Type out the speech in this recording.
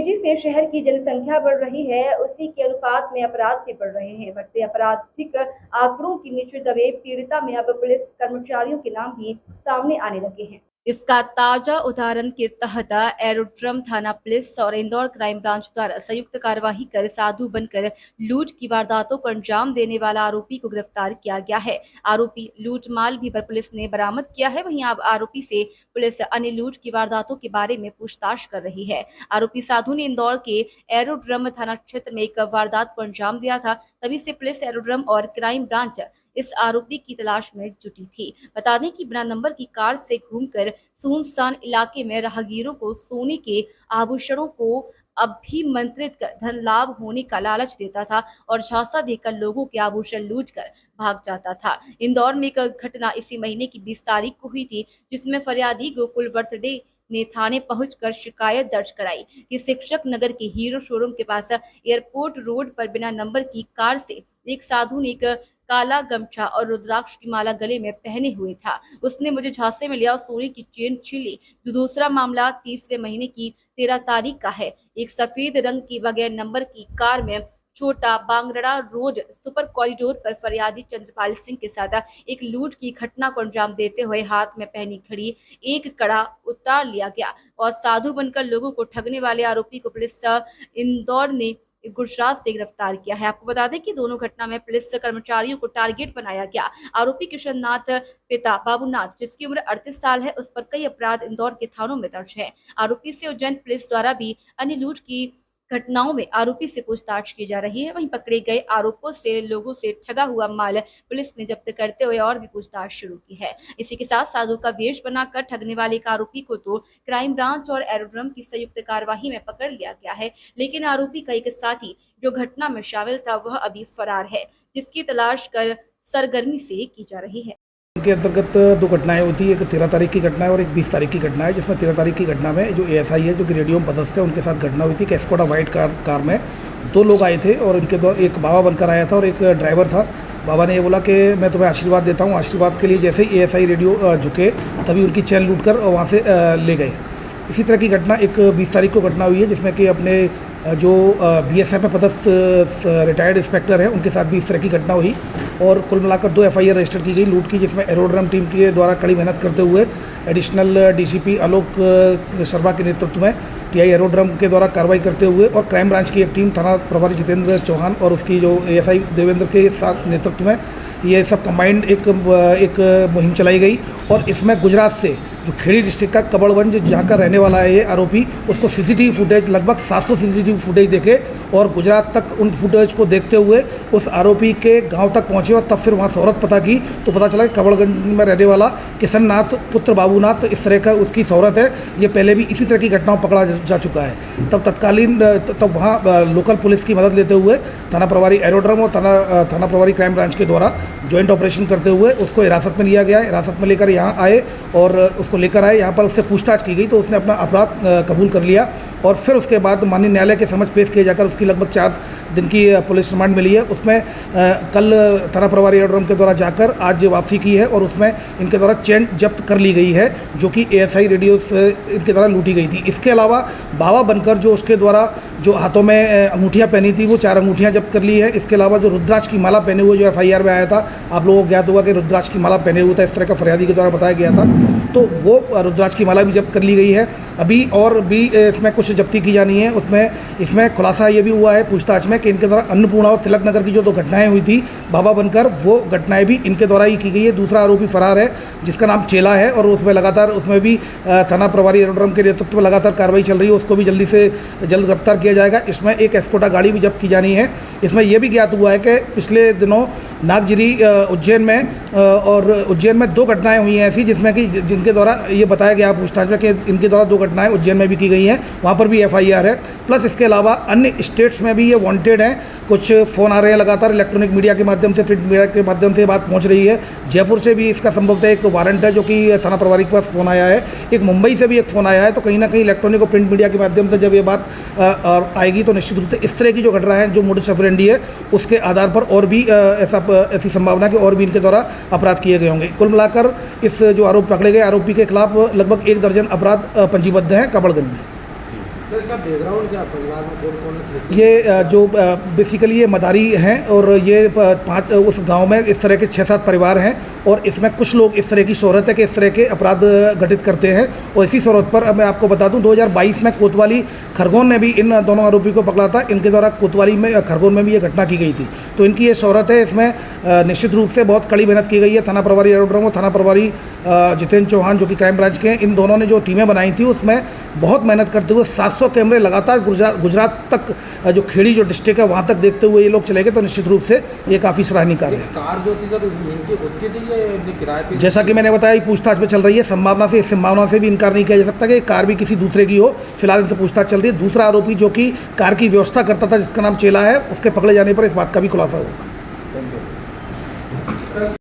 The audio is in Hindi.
तेजी से शहर की जनसंख्या बढ़ रही है, उसी के अनुपात में अपराध भी बढ़ रहे हैं। बढ़ते आपराधिक आंकड़ों के नीचे दबे पीड़िता में अब पुलिस कर्मचारियों के नाम भी सामने आने लगे हैं। इसका ताजा उदाहरण के तहत एरोड्रम थाना पुलिस और इंदौर क्राइम ब्रांच द्वारा संयुक्त कार्यवाही कर साधु बनकर लूट की वारदातों को अंजाम देने वाला आरोपी को गिरफ्तार किया गया है। आरोपी लूट माल भी पुलिस ने बरामद किया है। वहीं अब आरोपी से पुलिस अन्य लूट की वारदातों के बारे में पूछताछ कर रही है। आरोपी साधु ने इंदौर के एरोड्रम थाना क्षेत्र में एक वारदात को अंजाम दिया था। तभी से पुलिस, एरोड्रम और क्राइम ब्रांच इस आरोपी की तलाश में जुटी थी। बता दें कि बिना नंबर की कार से घूमकर सुनसान इलाके में राहगीरों को सोने के आभूषणों को अभिमंत्रित कर धन लाभ होने का लालच देता था और झांसा देकर लोगों के आभूषण लूटकर भाग जाता था। इंदौर में एक घटना इसी महीने की 20 तारीख को हुई थी, जिसमें फरियादी गोकुल वर्थडे ने थाने पहुंचकर शिकायत दर्ज कराई कि शिक्षक नगर के हीरो शोरूम के पास एयरपोर्ट रोड पर बिना नंबर की कार से एक साधु ने एक काला गमछा और रुद्राक्ष की माला गले में पहने हुए था। उसने मुझे झांसे में लिया और सोने की चेन छीन ली। दूसरा मामला तीसरे महीने की 13 तारीख का है। एक सफेद रंग की बगैर नंबर की कार में छोटा बांगड़ा रोड सुपर कॉरिडोर पर फरियादी चंद्रपाल सिंह के साथ एक लूट की घटना को अंजाम देते हुए हाथ में पहनी घड़ी एक कड़ा उतार लिया गया और साधु बनकर लोगों को ठगने वाले आरोपी को पुलिस इंदौर ने गुजरात से गिरफ्तार किया है। आपको बता दें कि दोनों घटना में पुलिस कर्मचारियों को टारगेट बनाया गया। आरोपी किशन नाथ पिता बाबूनाथ, जिसकी उम्र 38 साल है, उस पर कई अपराध इंदौर के थानों में दर्ज है। आरोपी से उज्जैन पुलिस द्वारा भी अन्य लूट की घटनाओं में आरोपी से पूछताछ की जा रही है। वहीं पकड़े गए आरोपों से लोगों से ठगा हुआ माल पुलिस ने जब्त करते हुए और भी पूछताछ शुरू की है। इसी के साथ साधु का वेश बनाकर ठगने वाले एक आरोपी को तो क्राइम ब्रांच और एरोड्रम की संयुक्त कार्यवाही में पकड़ लिया गया है, लेकिन आरोपी का एक साथी जो घटना में शामिल था वह अभी फरार है, जिसकी तलाश कर सरगर्मी से की जा रही है। के अंतर्गत दो घटनाएं होती है, एक 13 तारीख की घटना है और एक 20 तारीख की घटना है। जिसमें 13 तारीख की घटना में जो एएसआई है, जो कि रेडियो में पदस्थ है, उनके साथ घटना हुई थी कि एस्कोडा वाइट कार में दो लोग आए थे और इनके दो, एक बाबा बनकर आया था और एक ड्राइवर था। बाबा ने ये बोला कि मैं तुम्हें आशीर्वाद देता हूँ। आशीर्वाद के लिए जैसे ही एएसआई रेडियो झुके तभी उनकी चैन लूट कर वहाँ से ले गए। इसी तरह की घटना एक 20 तारीख को घटना हुई है, जिसमें कि अपने जो बीएसएफ में पदस्थ रिटायर्ड इंस्पेक्टर हैं, उनके साथ भी इस तरह की घटना हुई और कुल मिलाकर 2 एफआईआर रजिस्टर की गई लूट की, जिसमें एरोड्रम टीम के द्वारा कड़ी मेहनत करते हुए एडिशनल डीसीपी आलोक शर्मा के नेतृत्व में टीआई एरोड्रम के द्वारा कार्रवाई करते हुए और क्राइम ब्रांच की एक टीम थाना प्रभारी जितेंद्र चौहान और उसकी जो एएसआई देवेंद्र के साथ नेतृत्व में ये सब कंबाइंड एक मुहिम चलाई गई। और इसमें गुजरात से जो खेड़ी डिस्ट्रिक्ट का कबड़गंज जहाँ का रहने वाला है ये आरोपी, उसको सीसीटीवी फुटेज लगभग 700 सीसीटीवी फुटेज देखे और गुजरात तक उन फुटेज को देखते हुए उस आरोपी के गांव तक पहुंचे और तब फिर वहां शोहरत पता की तो पता चला कि कबड़गंज में रहने वाला किशन नाथ पुत्र बाबूनाथ इस तरह का उसकी शोहरत है। ये पहले भी इसी तरह की घटनाओं पकड़ा जा चुका है। तब वहाँ लोकल पुलिस की मदद लेते हुए थाना प्रभारी एरोड्रम और थाना प्रभारी क्राइम ब्रांच के द्वारा ज्वाइंट ऑपरेशन करते हुए उसको हिरासत में लिया गया। हिरासत में लेकर यहाँ आए और उसको लेकर आए, यहाँ पर उससे पूछताछ की गई तो उसने अपना अपराध कबूल कर लिया और फिर उसके बाद माननीय न्यायालय के समक्ष पेश किए जाकर उसकी लगभग 4 दिन की पुलिस रिमांड मिली है। उसमें कल थाना प्रभारी एरोड्रम के द्वारा जाकर आज वापसी की है और उसमें इनके द्वारा चेन जब्त कर ली गई है, जो कि एएसआई रेडियो से इनके द्वारा लूटी गई थी। इसके अलावा बाबा बनकर जो उसके द्वारा जो हाथों में अंगूठियाँ पहनी थी वो 4 अंगूठियाँ जब्त कर ली है। इसके अलावा जो रुद्राक्ष की माला पहने हुए जो एफआईआर में आया था, आप लोगों को ज्ञात होगा कि रुद्राक्ष की माला पहने हुआ था, इस तरह का फरियादी के द्वारा बताया गया था, तो वो रुद्राक्ष की माला भी जब्त कर ली गई है। अभी और भी इसमें कुछ जब्ती की जानी है। इसमें खुलासा ये भी हुआ है पूछताछ में कि इनके द्वारा अन्नपूर्णा और तिलक नगर की जो 2 घटनाएं हुई थी बाबा बनकर, वो घटनाएं भी इनके द्वारा ही की गई है। दूसरा आरोपी फरार है जिसका नाम चेला है और उसमें लगातार उसमें भी थाना प्रभारी एरोड्रम के नेतृत्व में लगातार कार्रवाई चल रही है, उसको भी जल्दी से जल्द गिरफ्तार किया जाएगा। इसमें एक एस्कोडा गाड़ी भी जब्त की जानी है। इसमें यह भी ज्ञात हुआ है कि पिछले दिनों नागजिरी उज्जैन में 2 घटनाएं हुई हैं ऐसी, जिसमें कि जिनके द्वारा ये बताया गया पूछताछ में कि इनके द्वारा 2 घटनाएं उज्जैन में भी की गई हैं, वहाँ पर भी एफआईआर है। प्लस इसके अलावा अन्य स्टेट्स में भी ये वांटेड हैं। कुछ फ़ोन आ रहे हैं लगातार, इलेक्ट्रॉनिक मीडिया के माध्यम से, प्रिंट मीडिया के माध्यम से बात पहुँच रही है। जयपुर से भी इसका संभवतः एक वारंट है जो कि थाना प्रभारी के पास फ़ोन आया है। एक मुंबई से भी एक फ़ोन आया है। तो कहीं ना कहीं इलेक्ट्रॉनिक और प्रिंट मीडिया के माध्यम से जब ये बात आएगी तो निश्चित रूप से इस तरह की जो घटनाएं हैं, जो मोडस ऑपरेंडी है, उसके आधार पर और भी ऐसी संभावना कि और भी इनके द्वारा अपराध किए गए होंगे। कुल मिलाकर इस जो आरोप पकड़े गए आरोपी के खिलाफ लगभग 1 दर्जन अपराध पंजीबद्ध हैं कबड़गंज में। इसका बैकग्राउंड क्या परिवार में कौन कौन है? ये जो बेसिकली ये मदारी हैं और ये 5 उस गांव में इस तरह के 6-7 परिवार हैं और इसमें कुछ लोग इस तरह की शोहरत है कि इस तरह के अपराध घटित करते हैं। और इसी शोहरत पर अब मैं आपको बता दूं 2022 में कोतवाली खरगोन ने भी इन दोनों आरोपी को पकड़ा था। इनके द्वारा कोतवाली में खरगोन में भी ये घटना की गई थी। तो इनकी ये शोहरत है, इसमें निश्चित रूप से बहुत कड़ी मेहनत की गई है। थाना प्रभारी एरोड्रम और थाना प्रभारी जितेंद्र चौहान जो कि क्राइम ब्रांच के हैं, इन दोनों ने जो टीमें बनाई थी उसमें बहुत मेहनत करते हुए 700 कैमरे लगातार गुजरात तक जो खेड़ी जो डिस्ट्रिक्ट है वहाँ तक देखते हुए ये लोग चले गए। तो निश्चित रूप से ये काफ़ी सराहनीय कार्य है। कार जो थी सर इनकी खुद की थी या इनके किराए पे? जैसा कि मैंने बताया पूछताछ में चल रही है। इस संभावना से भी इनकार नहीं किया जा सकता कि कार भी किसी दूसरे की हो। फिलहाल इनसे पूछताछ चल रही है। दूसरा आरोपी जो कि कार की व्यवस्था करता था जिसका नाम चेला है, उसके पकड़े जाने पर इस बात का भी खुलासा होगा।